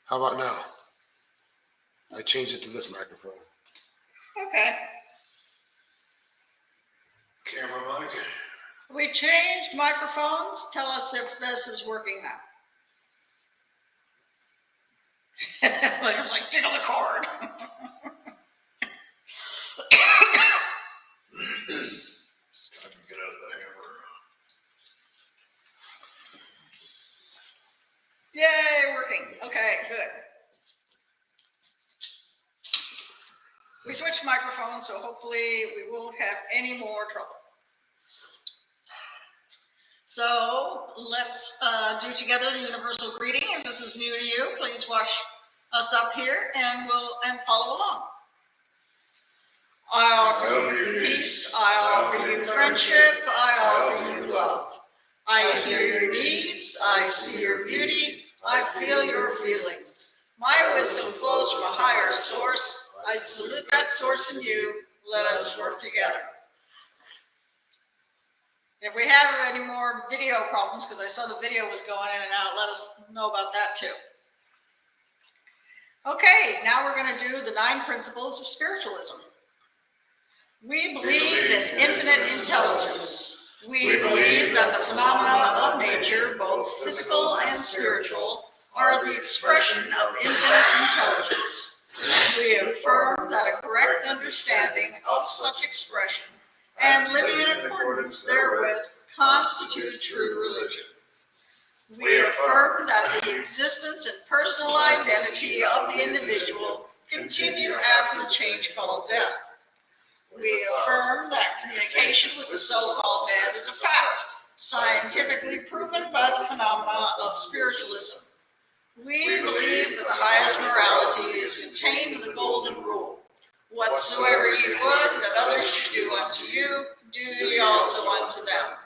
How about now? I changed it to this microphone. Okay. Camera mic. We changed microphones. Tell us if this is working now. Like it was like jiggle the cord. Time to get out of the hammer. Yay, working. Okay, good. We switched microphones, so hopefully we won't have any more trouble. So let's do together the universal greeting. If this is new to you, please watch us up here and follow along. I offer you peace, I offer you friendship, I offer you love. I hear your needs, I see your beauty, I feel your feelings. My wisdom flows from a higher source. I salute that source in you. Let us work together. If we have any more video problems, because I saw the video was going in and out, let us know about that too. Okay, now we're going to do the 9 principles of spiritualism. We believe in infinite intelligence. We believe that the phenomena of nature, both physical and spiritual, are the expression of infinite intelligence. We affirm that a correct understanding of such expression and living in accordance therewith constitute true religion. We affirm that the existence and personal identity of the individual continue after the change called death. We affirm that communication with the so-called dead is a fact, scientifically proven by the phenomena of spiritualism. We believe that the highest morality is contained in the golden rule. Whatsoever ye would that others should do unto you, do ye also unto them.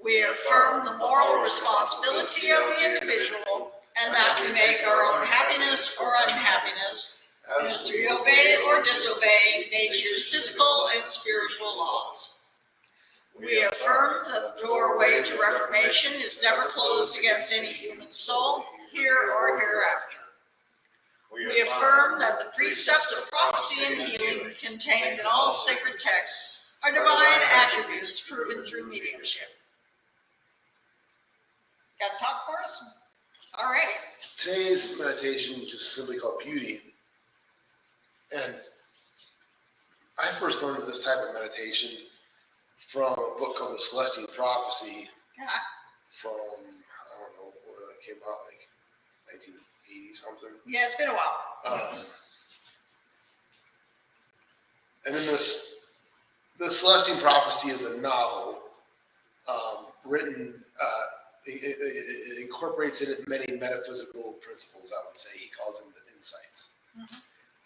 We affirm the moral responsibility of the individual, and that we make our own happiness or unhappiness as we obey or disobey nature's physical and spiritual laws. We affirm that the doorway to reformation is never closed against any human soul, here or hereafter. We affirm that the precepts of prophecy and healing contained in all sacred texts are divine attributes proven through mediumship. Got to talk for us? All right. Today's meditation is just simply called beauty. And I first learned of this type of meditation from a book called the Celestine Prophecy from, I don't know, when it came out, like 1980 something. Yeah, it's been a while. And then the Celestine Prophecy is a novel written, it incorporates in it many metaphysical principles, I would say. He calls them the insights. Mm-hmm.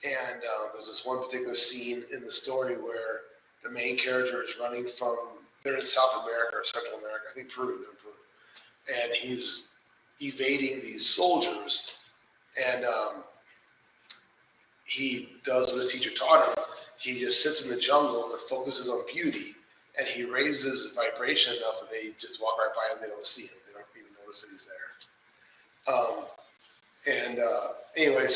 And there's this one particular scene in the story where the main character is running from, they're in South America or Central America, I think Peru, they're in Peru. And he's evading these soldiers, and he does what his teacher taught him. He just sits in the jungle and focuses on beauty, and he raises vibration enough that they just walk right by him, they don't see him, they don't even notice that he's there. Anyway,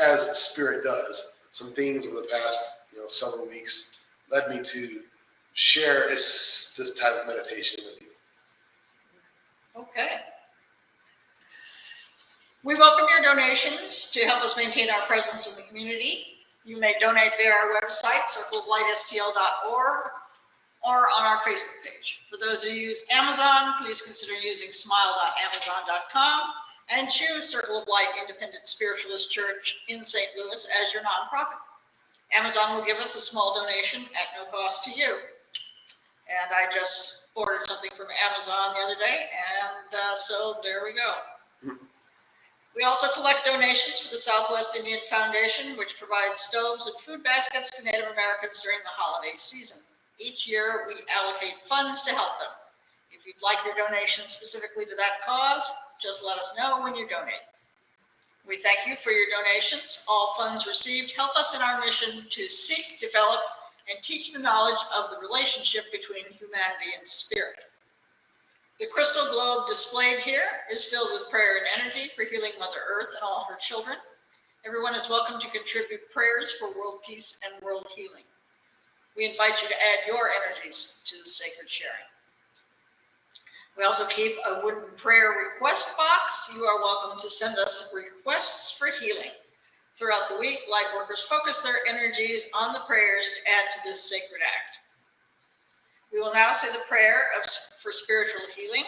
as spirit does, some things over the past several weeks led me to share this type of meditation with you. Okay. We welcome your donations to help us maintain our presence in the community. You may donate via our website, circleoflightstl.org, or on our Facebook page. For those who use Amazon, please consider using smile.amazon.com and choose Circle of Light Independent Spiritualist Church in St. Louis as your nonprofit. Amazon will give us a small donation at no cost to you. And I just ordered something from Amazon the other day, and so there we go. We also collect donations for the Southwest Indian Foundation, which provides stoves and food baskets to Native Americans during the holiday season. Each year, we allocate funds to help them. If you'd like your donation specifically to that cause, just let us know when you donate. We thank you for your donations. All funds received help us in our mission to seek, develop, and teach the knowledge of the relationship between humanity and spirit. The crystal globe displayed here is filled with prayer and energy for healing Mother Earth and all her children. Everyone is welcome to contribute prayers for world peace and world healing. We invite you to add your energies to the sacred sharing. We also keep a wooden prayer request box. You are welcome to send us requests for healing. Throughout the week, light workers focus their energies on the prayers to add to this sacred act. We will now say the prayer for spiritual healing,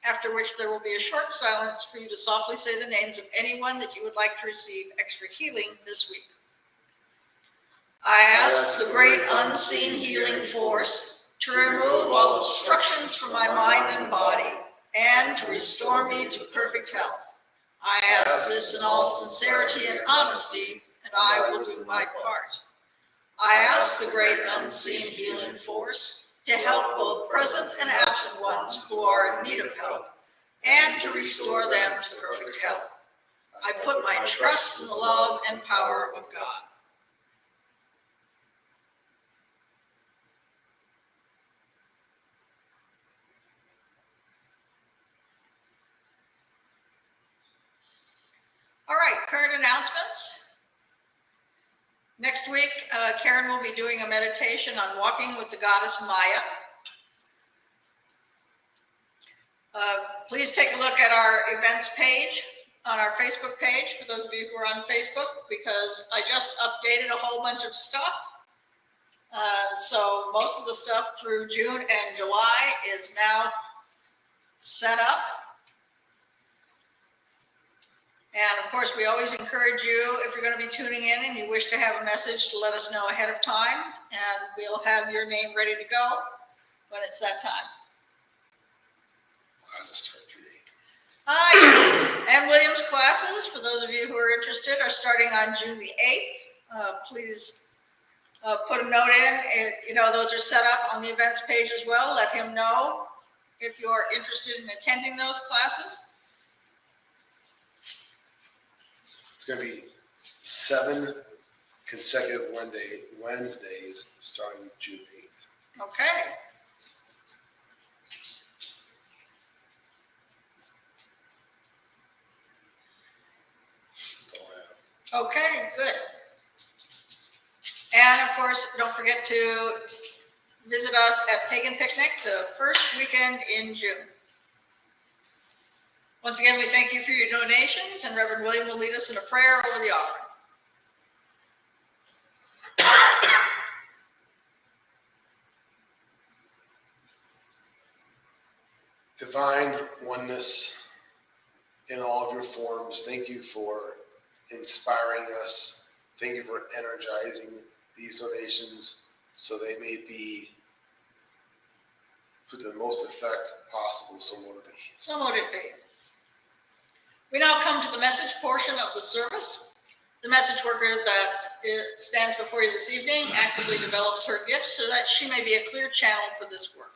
after which there will be a short silence for you to softly say the names of anyone that you would like to receive extra healing this week. I ask the great unseen healing force to remove all obstructions from my mind and body and to restore me to perfect health. I ask this in all sincerity and honesty, and I will do my part. I ask the great unseen healing force to help both present and absent ones who are in need of help and to restore them to perfect health. I put my trust in the love and power of God. All right, current announcements. Next week, Karen will be doing a meditation on walking with the goddess Maya. Please take a look at our events page on our Facebook page, for those of you who are on Facebook, because I just updated a whole bunch of stuff. So most of the stuff through June and July is now set up. And of course, we always encourage you, if you're going to be tuning in and you wish to have a message, to let us know ahead of time, and we'll have your name ready to go when it's that time. Classes start June 8th. Yes. And Williams classes, for those of you who are interested, are starting on June the 8th. Please put a note in. Those are set up on the events page as well. Let him know if you're interested in attending those classes. It's going to be 7 consecutive Wednesdays starting June 8th. Okay. That's all I have. Okay, good. And of course, don't forget to visit us at Pagan Picnic the first weekend in June. Once again, we thank you for your donations, and Reverend William will lead us in a prayer over the offering. Divine oneness in all of your forms, thank you for inspiring us. Thank you for energizing these donations so they may be put to the most effect possible. So mote it be. So mote it be. We now come to the message portion of the service. The message worker that stands before you this evening actively develops her gifts so that she may be a clear channel for this work.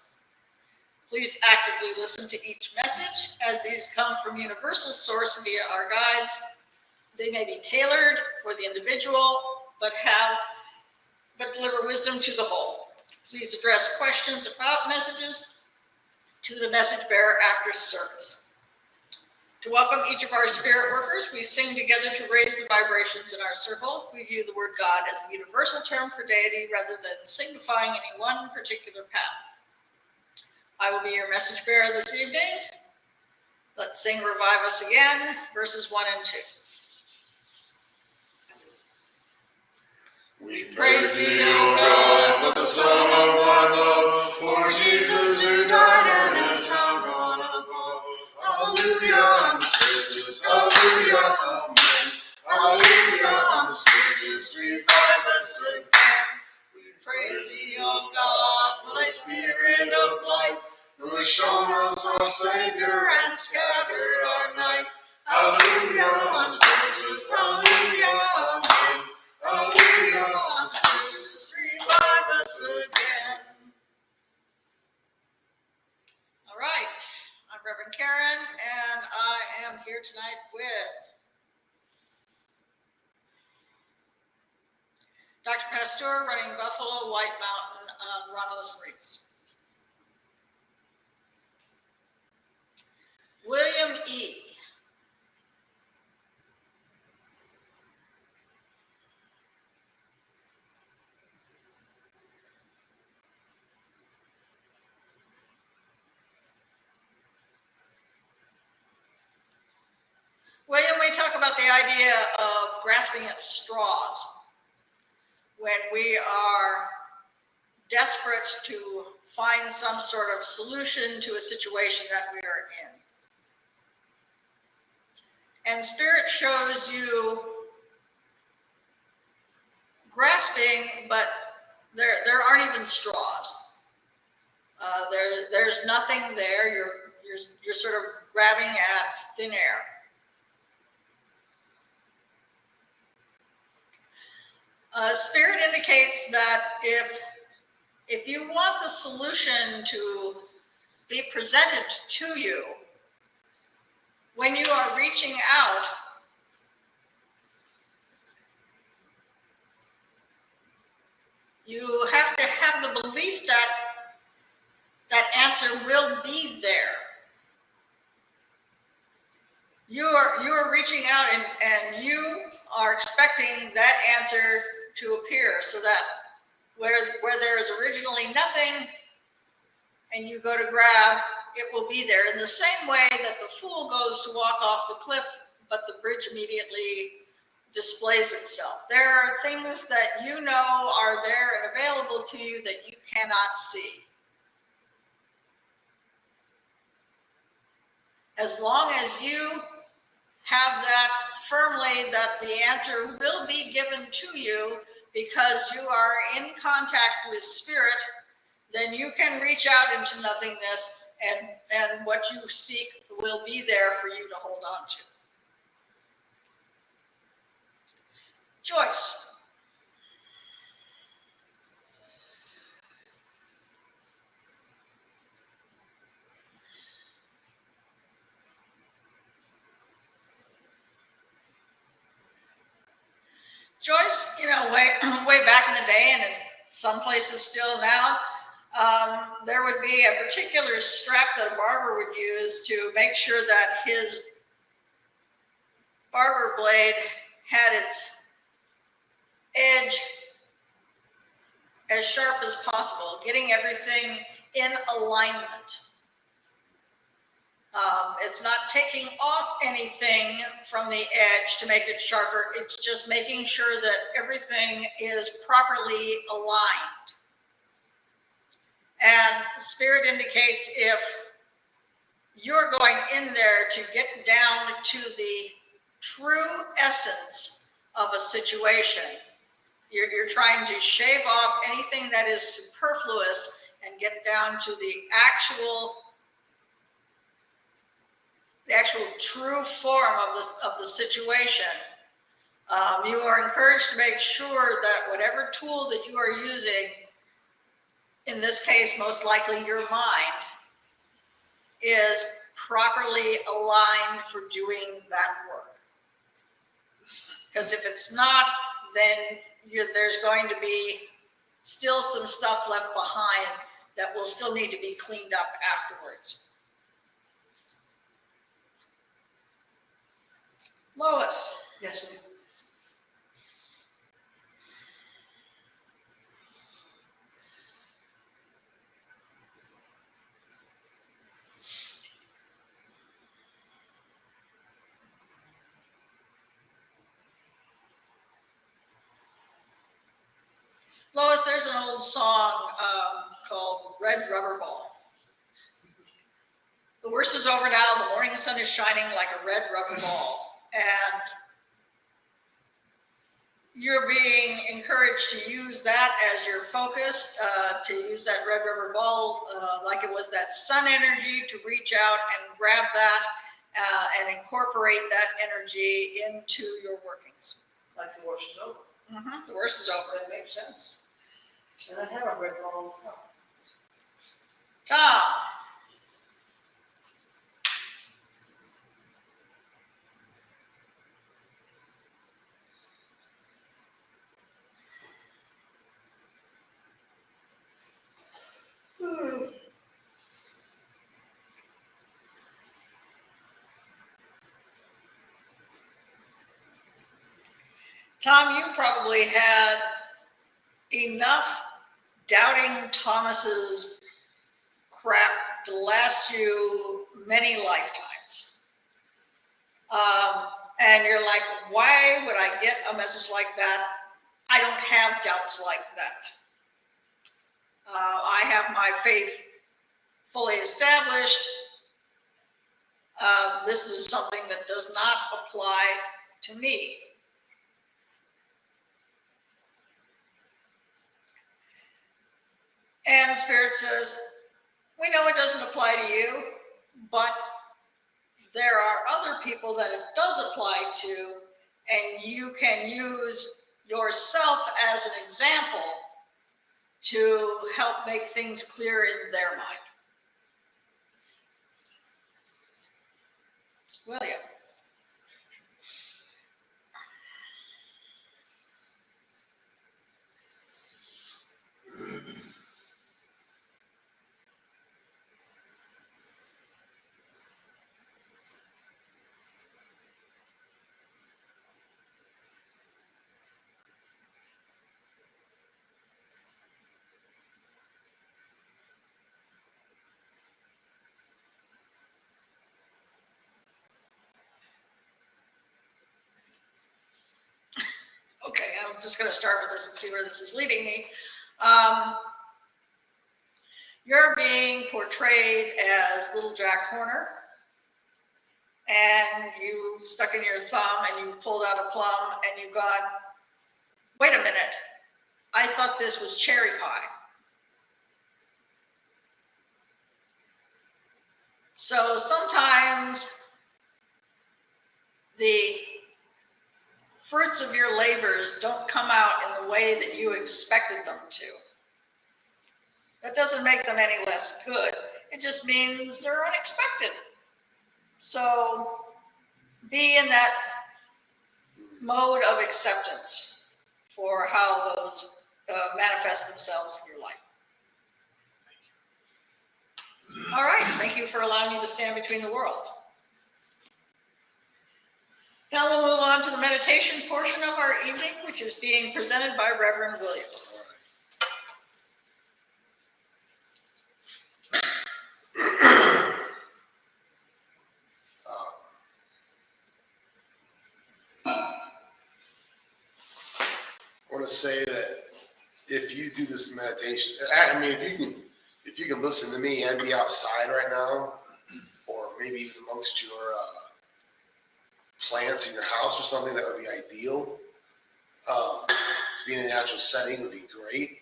Please actively listen to each message, as these come from universal source via our guides. They may be tailored for the individual, but deliver wisdom to the whole. Please address questions about messages to the message bearer after service. To welcome each of our spirit workers, we sing together to raise the vibrations in our circle. We view the word God as a universal term for deity rather than signifying any one particular path. I will be your message bearer this evening. Let's sing Revive Us Again, verses 1 and 2. We praise thee, O God, for the Son of thy love, for Jesus who died and is now gone above. Hallelujah, on the scriptures, hallelujah, amen. Hallelujah, on the scriptures, revive us again. We praise thee, O God, for thy spirit of light, who has shown us our Savior and scattered our night. Hallelujah, on the scriptures, hallelujah, amen. Hallelujah, on the scriptures, revive us again. All right, I'm Reverend Karen, and I am here tonight with Dr. Pasteur, running Buffalo, White Mountain, Romulus and Remus. William E. William, we talk about the idea of grasping at straws when we are desperate to find some sort of solution to a situation that we are in. And Spirit shows you grasping, but there aren't even straws. There's nothing there. You're sort of grabbing at thin air. Spirit indicates that if you want the solution to be presented to you, when you are reaching out, you have to have the belief that that answer will be there. You are reaching out and you are expecting that answer to appear, so that where there is originally nothing and you go to grab, it will be there. In the same way that the fool goes to walk off the cliff, but the bridge immediately displays itself. There are things that you know are there and available to you that you cannot see. As long as you have that firmly, that the answer will be given to you because you are in contact with Spirit, then you can reach out into nothingness, and what you seek will be there for you to hold on to. Joyce. Joyce, way back in the day, and in some places still now, there would be a particular strap that a barber would use to make sure that his barber blade had its edge as sharp as possible, getting everything in alignment. It's not taking off anything from the edge to make it sharper. It's just making sure that everything is properly aligned. And Spirit indicates if you're going in there to get down to the true essence of a situation, you're trying to shave off anything that is superfluous and get down to the actual true form of the situation. You are encouraged to make sure that whatever tool that you are using, in this case, most likely your mind, is properly aligned for doing that work. Because if it's not, then there's going to be still some stuff left behind that will still need to be cleaned up afterwards. Lois. Yes, ma'am. Lois, there's an old song called Red Rubber Ball. The worst is over now. The morning sun is shining like a red rubber ball. And you're being encouraged to use that as your focus, to use that red rubber ball like it was that sun energy, to reach out and grab that and incorporate that energy into your workings. Like the worst is over. Mm-hmm. The worst is over. That makes sense. And I have a red ball. Tom. Tom, you probably had enough doubting Thomas's crap to last you many lifetimes. And you're like, why would I get a message like that? I don't have doubts like that. I have my faith fully established. This is something that does not apply to me. And Spirit says, we know it doesn't apply to you, but there are other people that it does apply to, and you can use yourself as an example to help make things clear in their mind. William. Okay, I'm just going to start with this and see where this is leading me. You're being portrayed as little Jack Horner, and you stuck in your thumb and you pulled out a plum and you've gone, wait a minute, I thought this was cherry pie. So sometimes the fruits of your labors don't come out in the way that you expected them to. That doesn't make them any less good. It just means they're unexpected. So be in that mode of acceptance for how those manifest themselves in your life. All right, thank you for allowing me to stand between the worlds. Now we'll move on to the meditation portion of our evening, which is being presented by Reverend William. I want to say that if you do this meditation, I mean, if you can listen to me and be outside right now, or maybe even amongst your plants in your house or something, that would be ideal. To be in a natural setting would be great.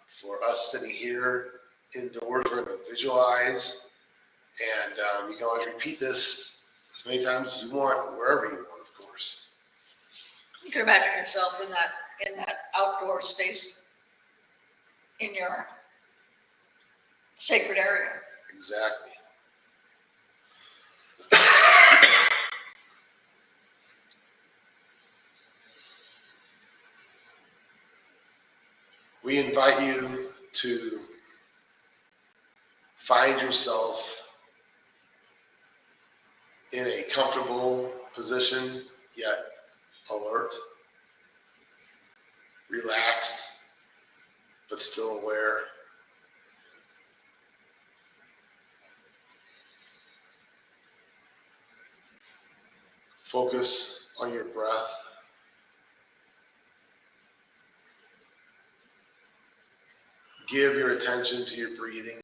For us sitting here indoors, we're going to visualize, and you can always repeat this as many times as you want, wherever you want, of course. You can imagine yourself in that outdoor space in your sacred area. Exactly. We invite you to find yourself in a comfortable position, yet alert, relaxed, but still aware. Focus on your breath. Give your attention to your breathing.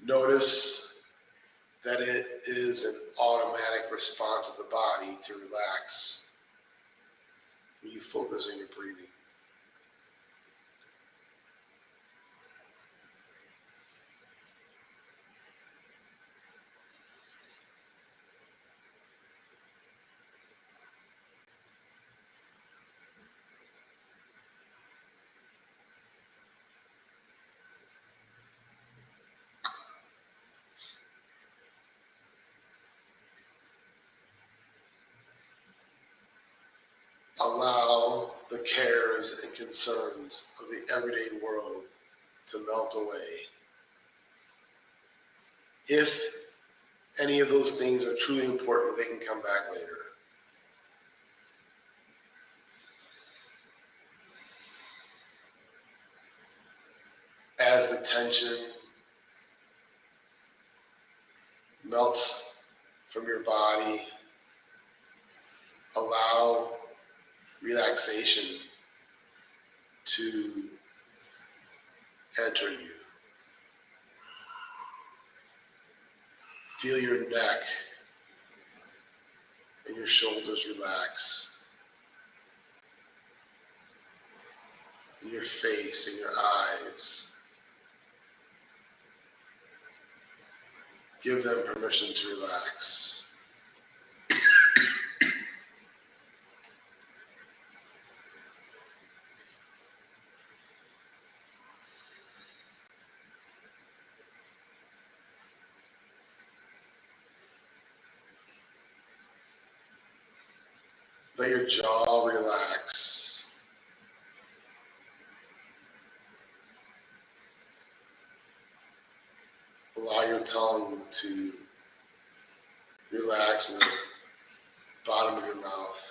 Notice that it is an automatic response of the body to relax when you focus on your breathing. the cares and concerns of the everyday world to melt away. If any of those things are truly important, they can come back later. As the tension melts from your body, allow relaxation to enter you. Feel your neck and your shoulders relax, and your face and your eyes. Give them permission to relax. Let your jaw relax. Allow your tongue to relax in the bottom of your mouth.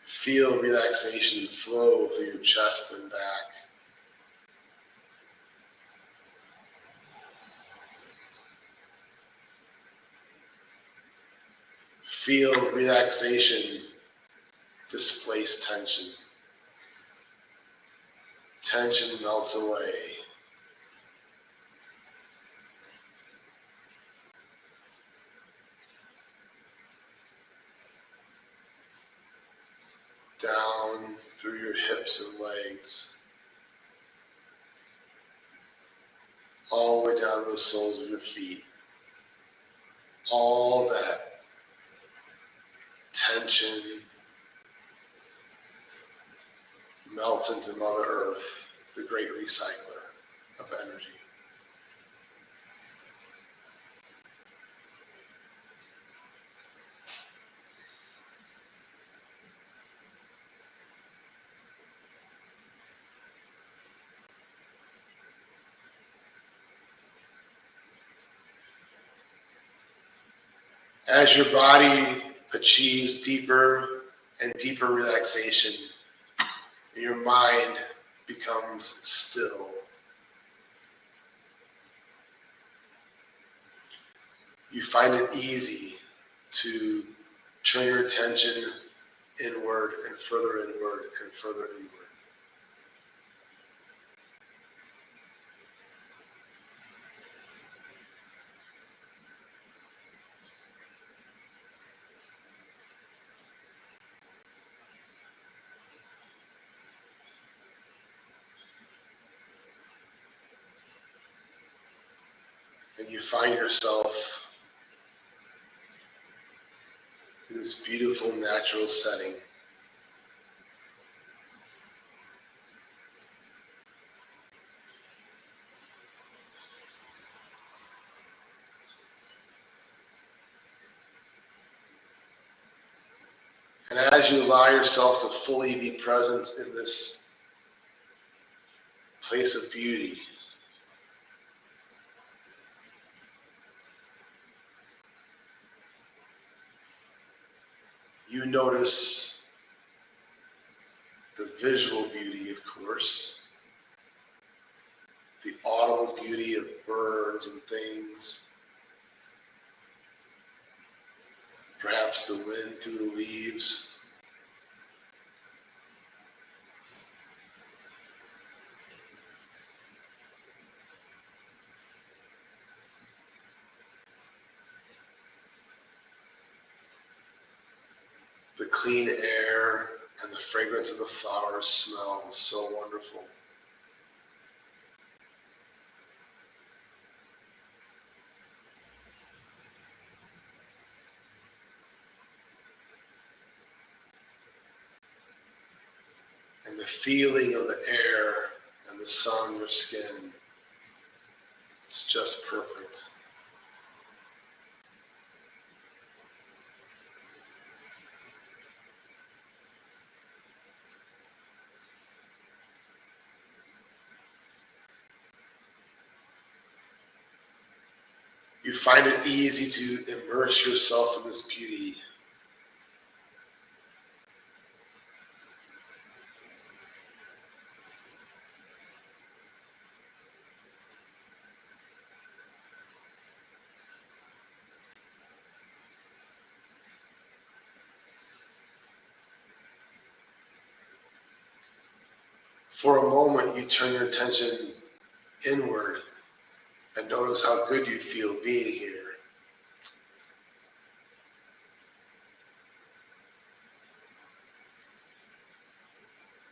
Feel relaxation flow through your chest and back. Feel relaxation displace tension. Tension melts away. Down through your hips and legs, all the way down to the soles of your feet. All that tension melts into Mother Earth, the great recycler of energy. As your body achieves deeper and deeper relaxation, and your mind becomes still, you find it easy to turn your attention inward and further inward and further inward. And you find yourself in this beautiful natural setting. And as you allow yourself to fully be present in this place of beauty, you notice the visual beauty, of course, the audible beauty of birds and things, perhaps the wind through the leaves. The clean air and the fragrance of the flowers smell so wonderful. And the feeling of the air and the sun on your skin. It's just perfect. You find it easy to immerse yourself in this beauty. For a moment, you turn your attention inward and notice how good you feel being here.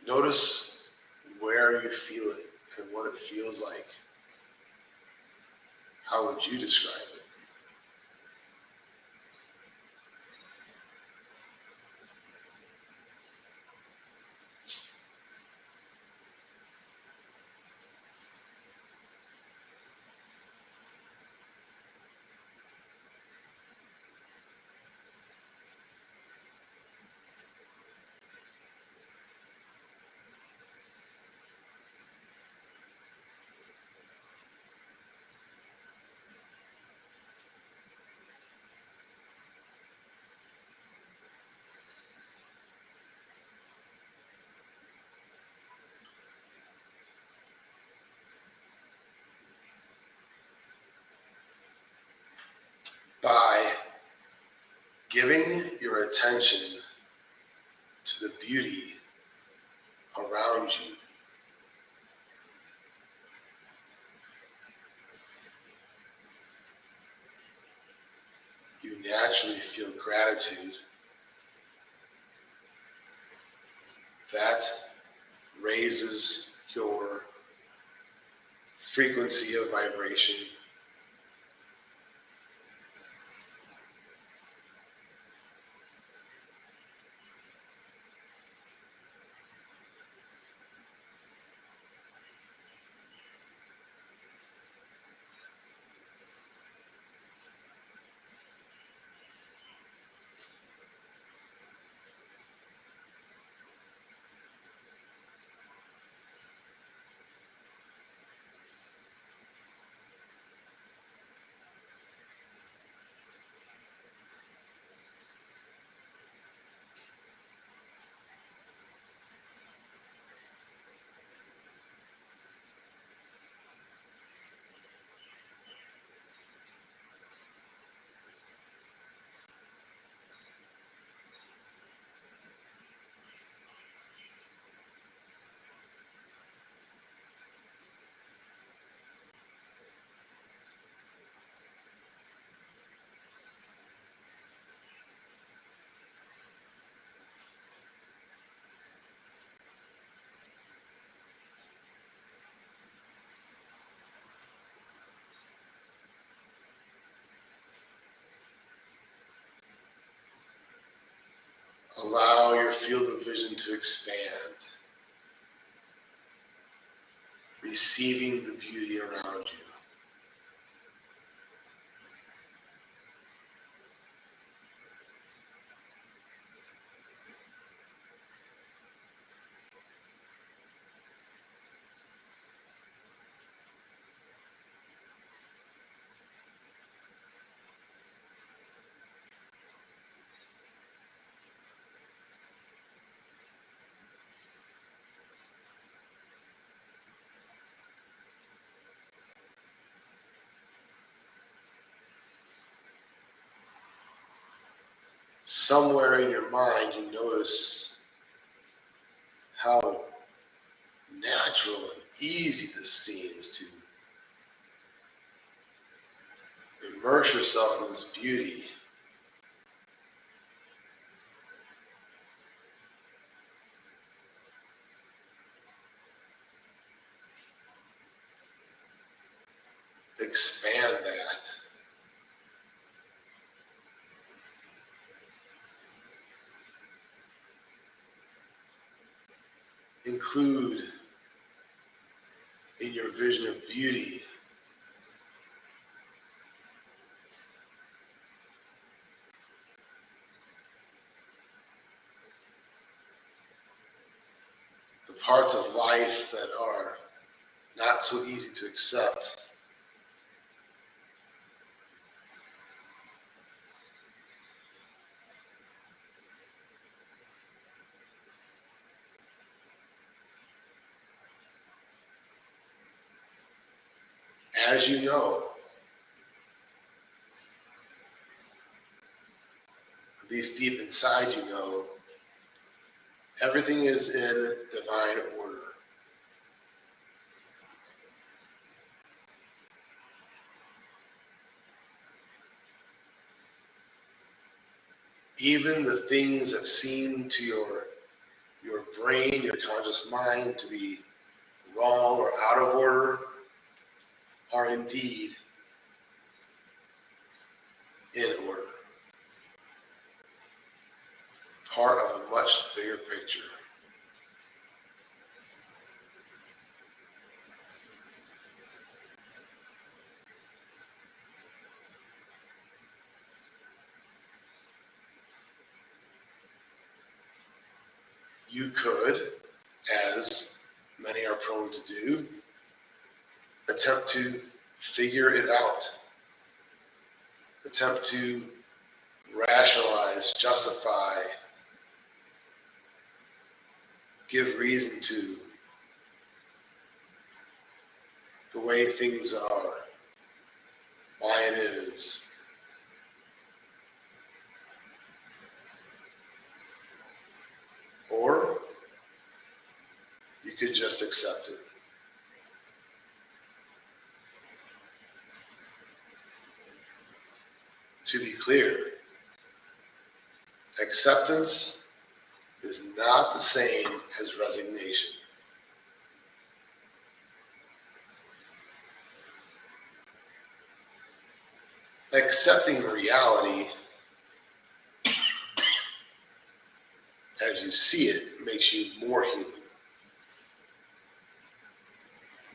Notice where you feel it and what it feels like. How would you describe it? By giving your attention to the beauty around you, you naturally feel gratitude. That raises your frequency of vibration. Allow your field of vision to expand, receiving the beauty around you. Somewhere in your mind, you notice how natural and easy this seems to immerse yourself in this beauty. Expand that. Include in your vision of beauty. The parts of life that are not so easy to accept. As you know, at least deep inside you know, everything is in divine order. Even the things that seem to your brain, your conscious mind to be wrong or out of order are indeed in order. Part of a much bigger picture. You could, as many are prone to do, attempt to figure it out. Attempt to rationalize, justify, give reason to the way things are, why it is. Or you could just accept it. To be clear, acceptance is not the same as resignation. Accepting reality as you see it makes you more human,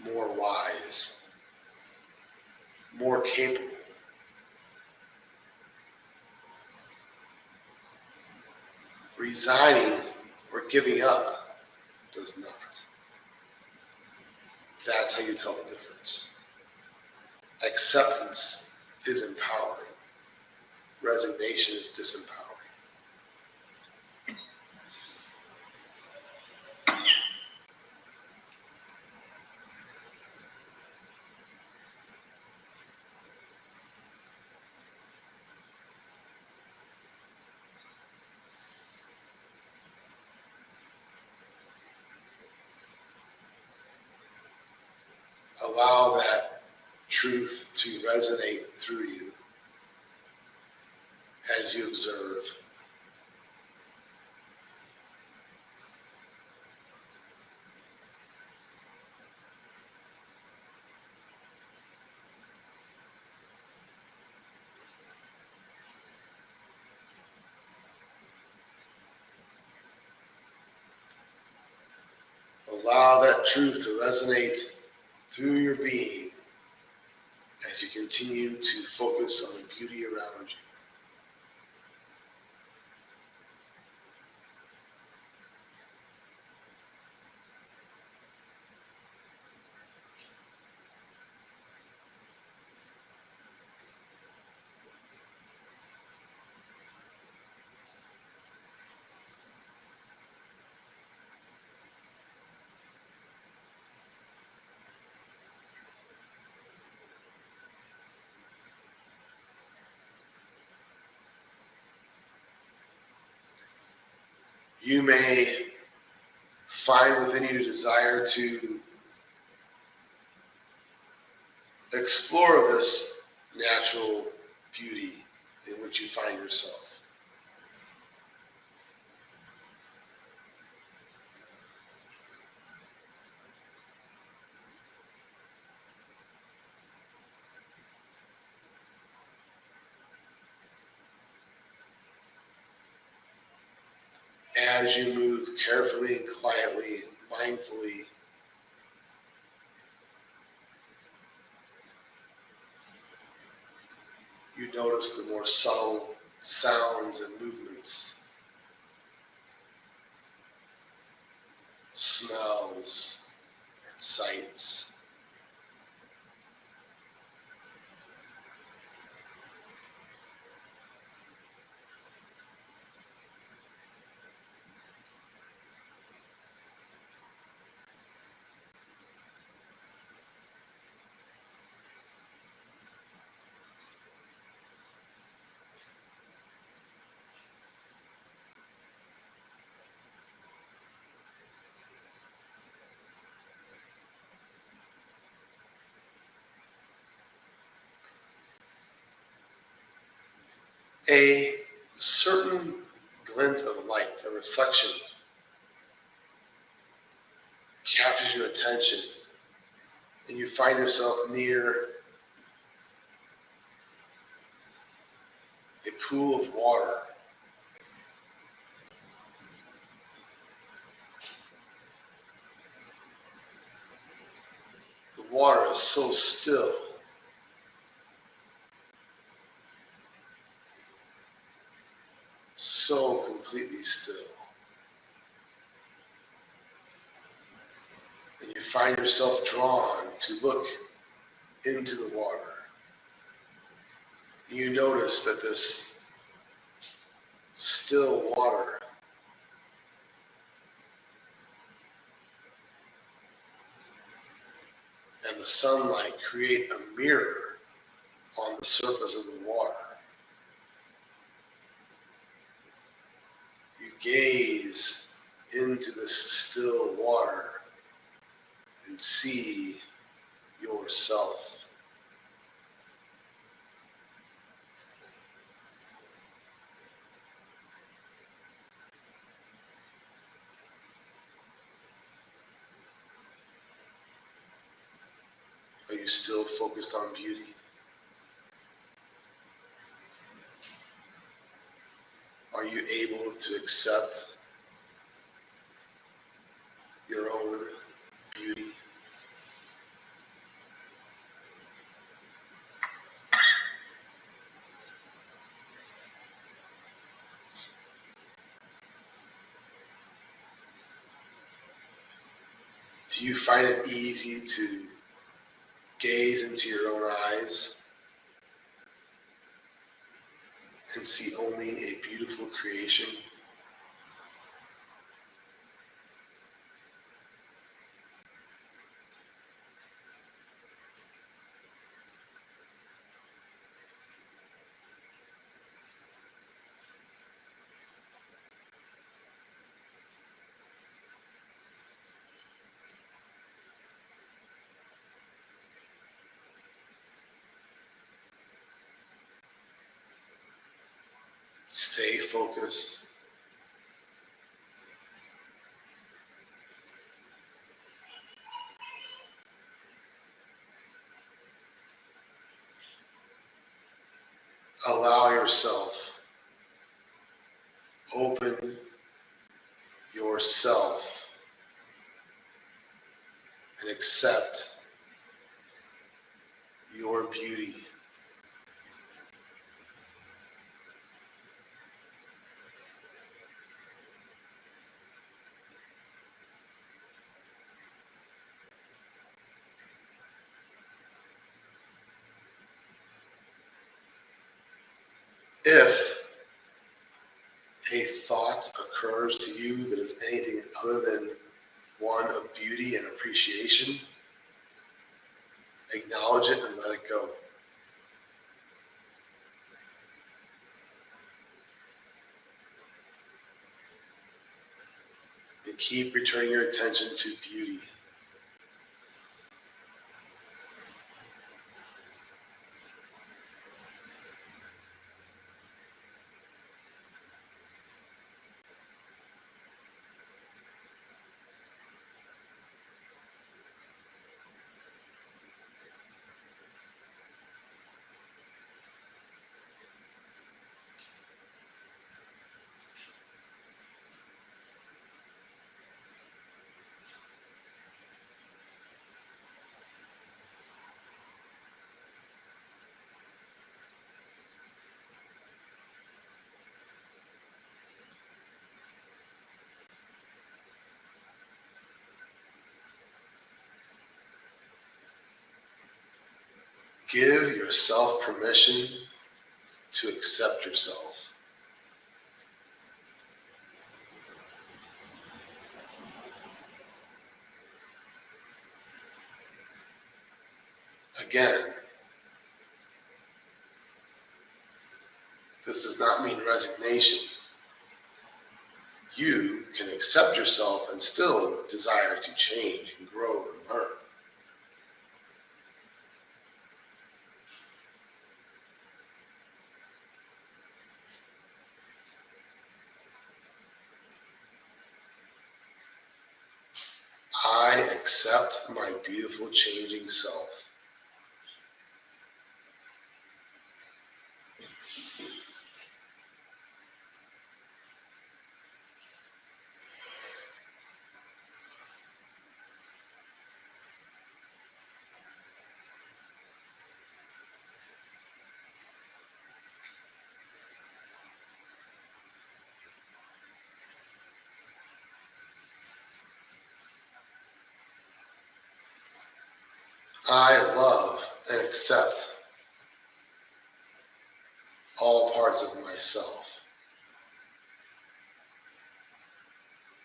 more wise, more capable. Resigning or giving up does not. That's how you tell the difference. Acceptance is empowering. Resignation is disempowering. Allow that truth to resonate through you as you observe. Allow that truth to resonate through your being as you continue to focus on the beauty around you. You may find within you a desire to explore this natural beauty in which you find yourself. As you move carefully and quietly, mindfully You notice the more subtle sounds and movements, smells and sights. A certain glint of light, a reflection, captures your attention, and you find yourself near a pool of water. The water is so still, so completely still. And you find yourself drawn to look into the water. You notice that this still water and the sunlight create a mirror on the surface of the water. You gaze into this still water and see yourself. Are you still focused on beauty? Are you able to accept your own beauty? Do you find it easy to gaze into your own eyes and see only a beautiful creation? Stay focused. Allow yourself, open yourself, and accept your beauty. If a thought occurs to you that is anything other than one of beauty and appreciation, acknowledge it and let it go. And keep returning your attention to beauty. Give yourself permission to accept yourself. Again, this does not mean resignation. You can accept yourself and still desire to change and grow and learn. I accept my beautiful changing self. I love and accept all parts of myself.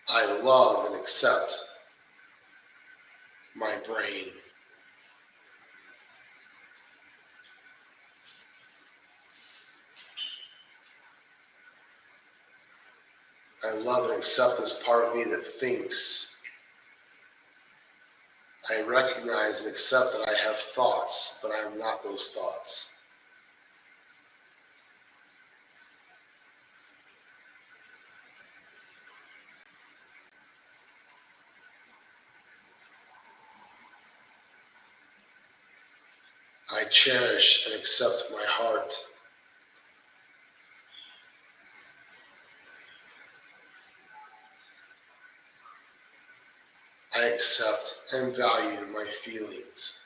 I love and accept my brain. I love and accept this part of me that thinks. I recognize and accept that I have thoughts, but I am not those thoughts. I cherish and accept my heart. I accept and value my feelings.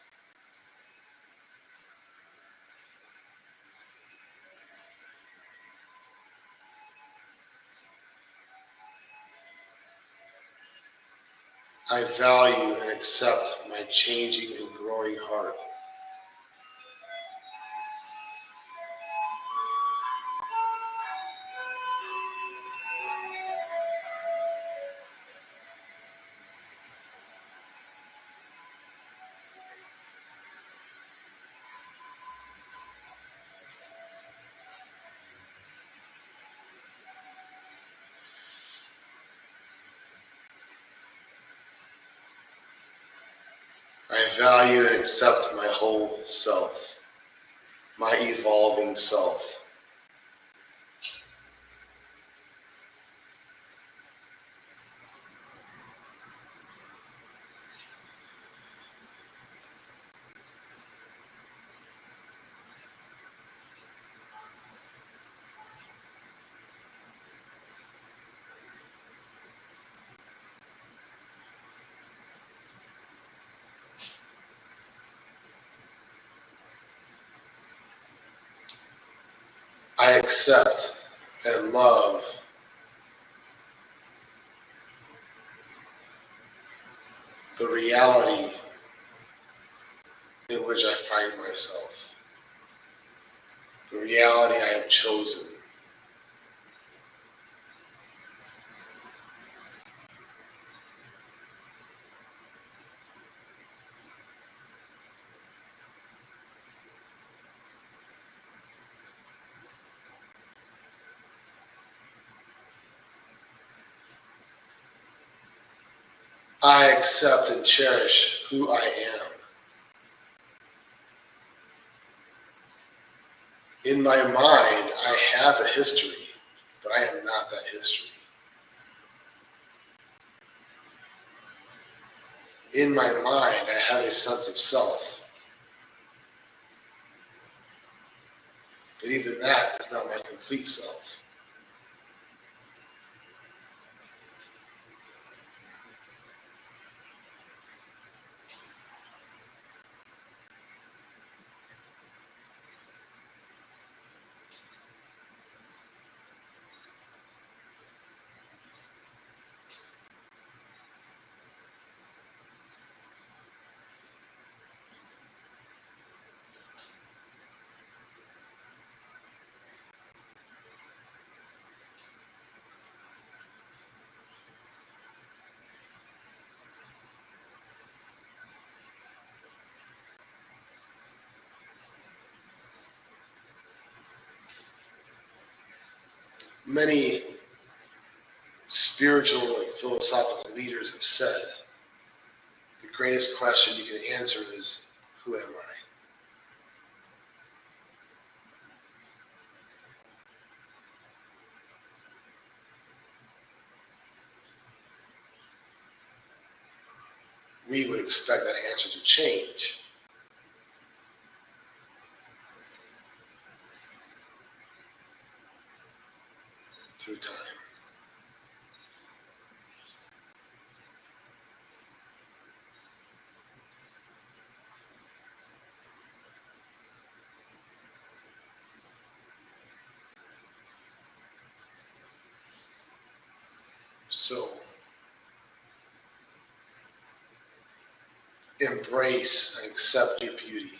I value and accept my changing and growing heart. I value and accept my whole self, my evolving self. I accept and love the reality in which I find myself, the reality I have chosen. I accept and cherish who I am. In my mind, I have a history, but I am not that history. In my mind, I have a sense of self, but even that is not my complete self. Many spiritual and philosophical leaders have said the greatest question you can answer is, who am I? We would expect that answer to change through time. So, embrace and accept your beauty.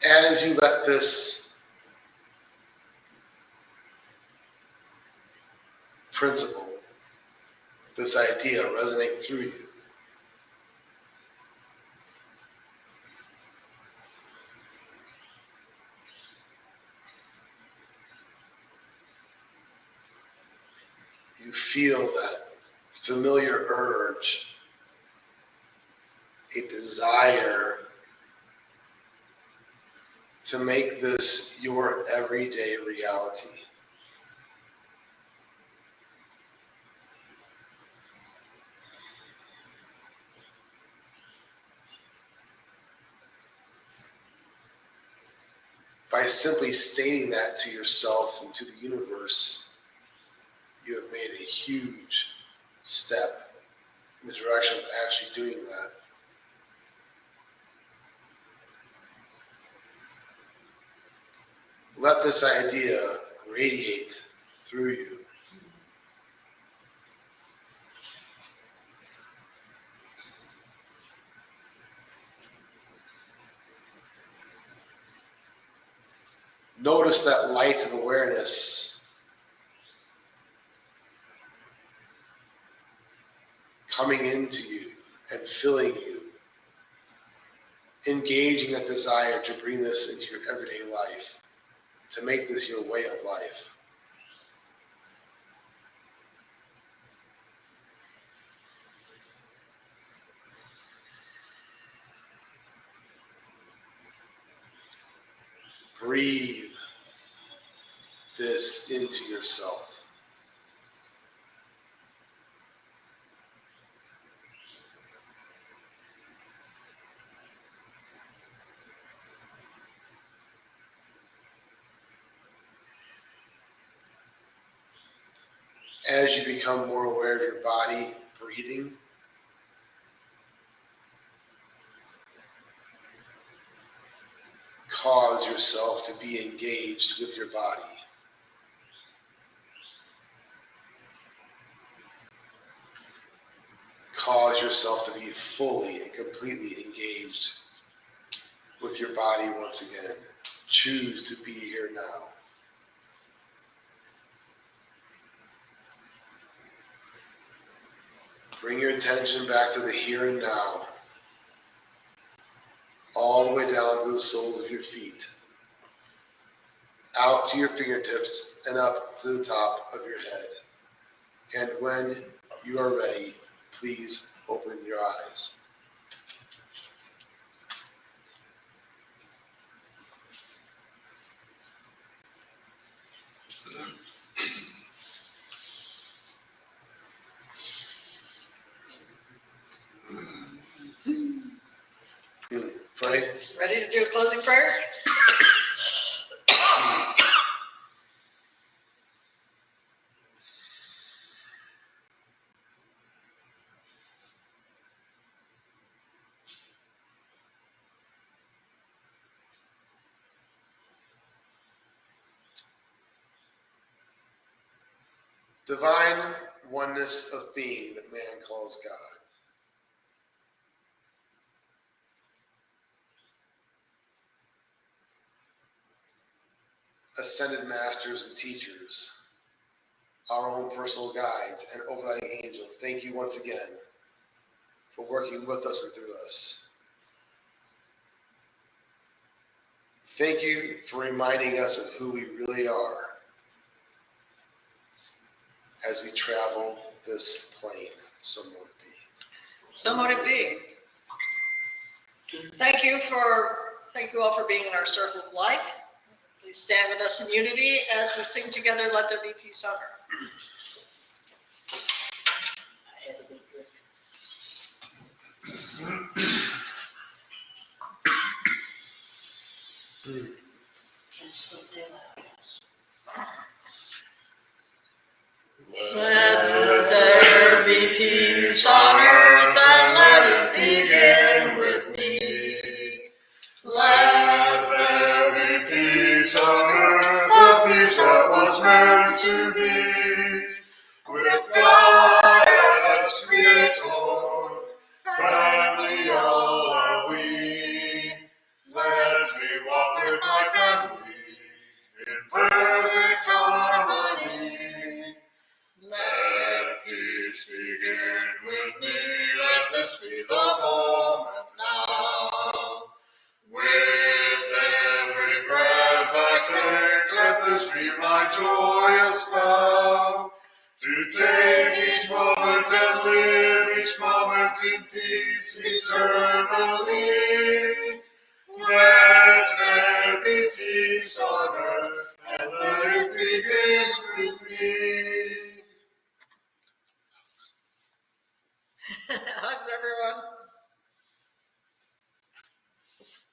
As you let this principle, this idea resonate through you, you feel that familiar urge, a desire to make this your everyday reality. By simply stating that to yourself and to the universe, you have made a huge step in the direction of actually doing that. Let this idea radiate through you. Notice that light of awareness coming into you and filling you, engaging that desire to bring this into your everyday life, to make this your way of life. Breathe this into yourself. As you become more aware of your body breathing, cause yourself to be engaged with your body. Cause yourself to be fully and completely engaged with your body once again. Choose to be here now. Bring your attention back to the here and now, all the way down to the soles of your feet, out to your fingertips and up to the top of your head. And when you are ready, please open your eyes. Pray. Ready to do a closing prayer? Divine oneness of being that man calls God. ascended masters and teachers, our own personal guides, and overriding angel, thank you once again for working with us and through us. Thank you for reminding us of who we really are as we travel this plane. So mote it be. So mote it be. Thank you all for being in our circle of light. Please stand with us in unity as we sing together, Let There Be Peace on Earth. I had a big drink. And slipped in my house. Let there be peace on earth, and let it begin with me. Let there be peace on earth, The peace that was meant to be, with God as Creator, family all are we. Let me walk with my family in perfect harmony. Let peace begin with me, let this be the moment now. With every breath I take, let this be my joyous vow. To take each moment and live each moment in peace eternally. Let there be peace on